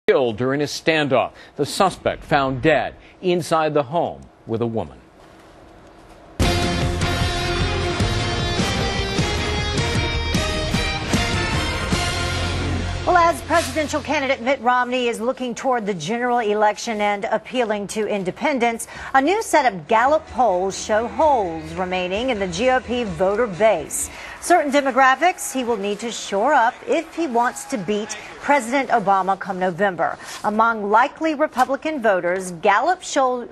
Killed during a standoff. The suspect found dead inside the home with a woman. Well, as presidential candidate Mitt Romney is looking toward the general election and appealing to independents, a new set of Gallup polls show holes remaining in the GOP voter base. Certain demographics he will need to shore up if he wants to beat President Obama come November. Among likely Republican voters, Gallup shows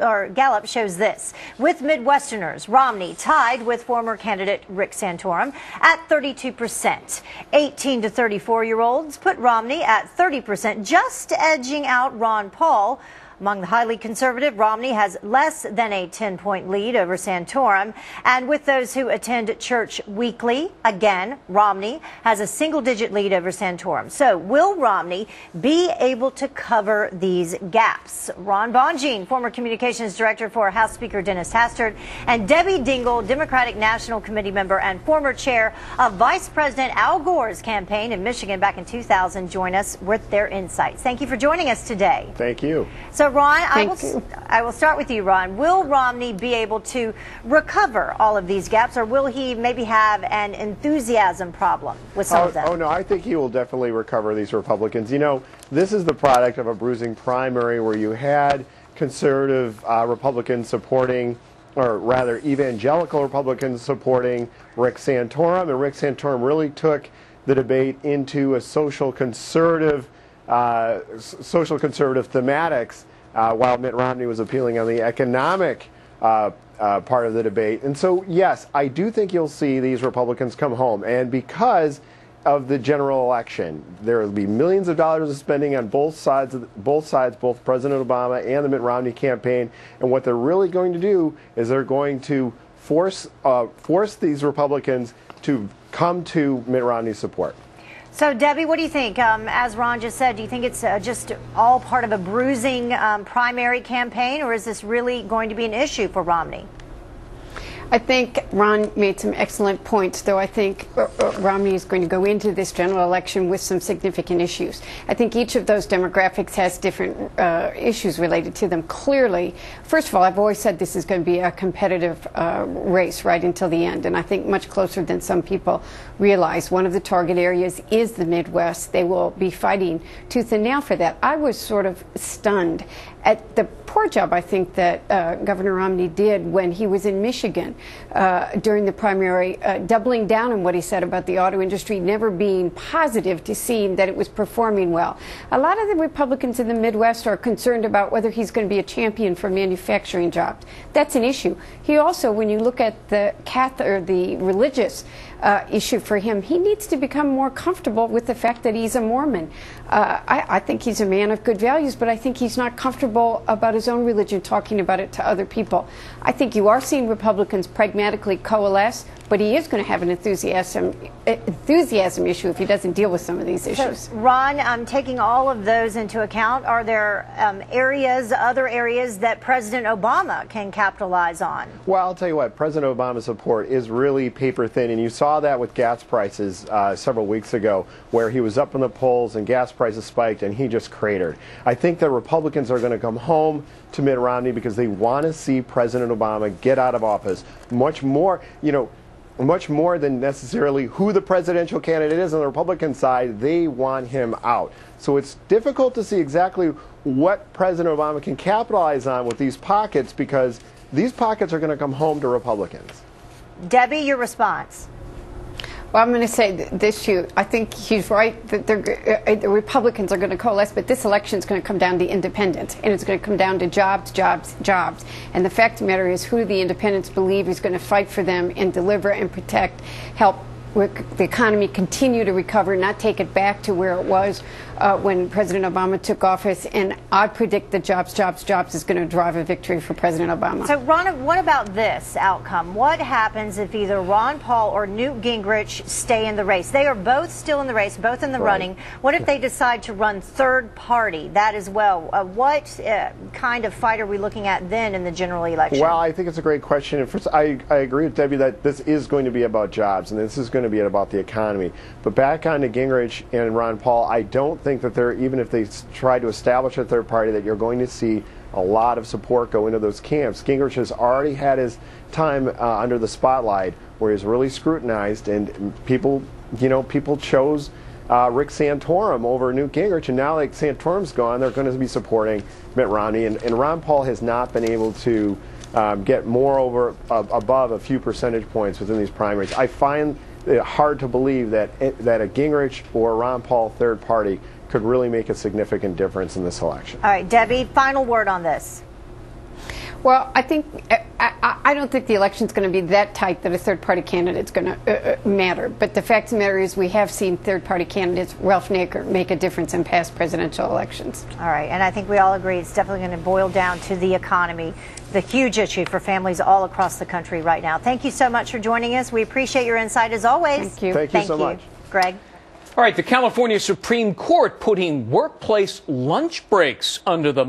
this. With Midwesterners, Romney tied with former candidate Rick Santorum at 32%. 18 to 34-year-olds put Romney at 30%, just edging out Ron Paul. Among the highly conservative, Romney has less than a 10-point lead over Santorum. And with those who attend church weekly, again, Romney has a single-digit lead over Santorum. So will Romney be able to cover these gaps? Ron Bonjean, former communications director for House Speaker Dennis Hastert, and Debbie Dingell, Democratic National Committee member and former chair of Vice President Al Gore's campaign in Michigan back in 2000, join us with their insights. Thank you for joining us today. Thank you. So, Ron, I will start with you, Ron. Will Romney be able to recover all of these gaps, or will he maybe have an enthusiasm problem with some of them? Oh, no, I think he will definitely recover these Republicans. You know, this is the product of a bruising primary where you had conservative Republicans supporting, or rather evangelical Republicans supporting Rick Santorum, and Rick Santorum really took the debate into a social conservative thematics, while Mitt Romney was appealing on the economic part of the debate. And so, yes, I do think you'll see these Republicans come home. And because of the general election, there will be millions of dollars of spending on both sides, both President Obama and the Mitt Romney campaign. And what they're really going to do is they're going to force these Republicans to come to Mitt Romney's support. So, Debbie, what do you think? As Ron just said, do you think it's just all part of a bruising primary campaign, or is this really going to be an issue for Romney? I think Ron made some excellent points, though I think Romney is going to go into this general election with some significant issues. I think each of those demographics has different issues related to them. Clearly, first of all, I've always said this is going to be a competitive race right until the end, and I think much closer than some people realize. One of the target areas is the Midwest. They will be fighting tooth and nail for that. I was sort of stunned at the poor job, I think, that Governor Romney did when he was in Michigan during the primary, doubling down on what he said about the auto industry never being positive to seeing that it was performing well. A lot of the Republicans in the Midwest are concerned about whether he's going to be a champion for manufacturing jobs. That's an issue. He also, when you look at the religious issue for him, he needs to become more comfortable with the fact that he's a Mormon. I think he's a man of good values, but I think he's not comfortable about his own religion, talking about it to other people. I think you are seeing Republicans pragmatically coalesce, but he is going to have an enthusiasm issue if he doesn't deal with some of these issues. So, Ron, taking all of those into account, are there other areas that President Obama can capitalize on? Well, I'll tell you what, President Obama's support is really paper thin, and you saw that with gas prices several weeks ago, where he was up in the polls and gas prices spiked and he just cratered. I think that Republicans are going to come home to Mitt Romney because they want to see President Obama get out of office. Much more than necessarily who the presidential candidate is on the Republican side, they want him out. So it's difficult to see exactly what President Obama can capitalize on with these pockets, because these pockets are going to come home to Republicans. Debbie, your response. Well, I'm going to say this to you. I think he's right that the Republicans are going to coalesce, but this election is going to come down to independents, and it's going to come down to jobs, jobs, jobs. And the fact of the matter is who the independents believe is going to fight for them and deliver and protect, help the economy continue to recover, not take it back to where it was when President Obama took office. And I predict that jobs, jobs, jobs is going to drive a victory for President Obama. So, Ron, what about this outcome? What happens if either Ron Paul or Newt Gingrich stay in the race? They are both still in the race, both in the running. What if they decide to run third party, that as well? What kind of fight are we looking at then in the general election? Well, I think it's a great question. And first, I agree with Debbie that this is going to be about jobs, and this is going going to be about the economy. But back on to Gingrich and Ron Paul, I don't think that they're, even if they try to establish a third party, that you're going to see a lot of support go into those camps. Gingrich has already had his time under the spotlight where he's really scrutinized, and people chose Rick Santorum over Newt Gingrich, and now that Santorum's gone, they're going to be supporting Mitt Romney, and Ron Paul has not been able to get more above a few percentage points within these primaries. I find it hard to believe that a Gingrich or Ron Paul third party could really make a significant difference in this election. All right, Debbie, final word on this. Well, I think I don't think the election's going to be that tight that a third-party candidate's going to matter. But the fact of the matter is we have seen third-party candidates, Ralph Nader, make a difference in past presidential elections. All right, and I think we all agree it's definitely going to boil down to the economy, the huge issue for families all across the country right now. Thank you so much for joining us. We appreciate your insight as always. Thank you. Thank you so much. Greg? All right, the California Supreme Court putting workplace lunch breaks under the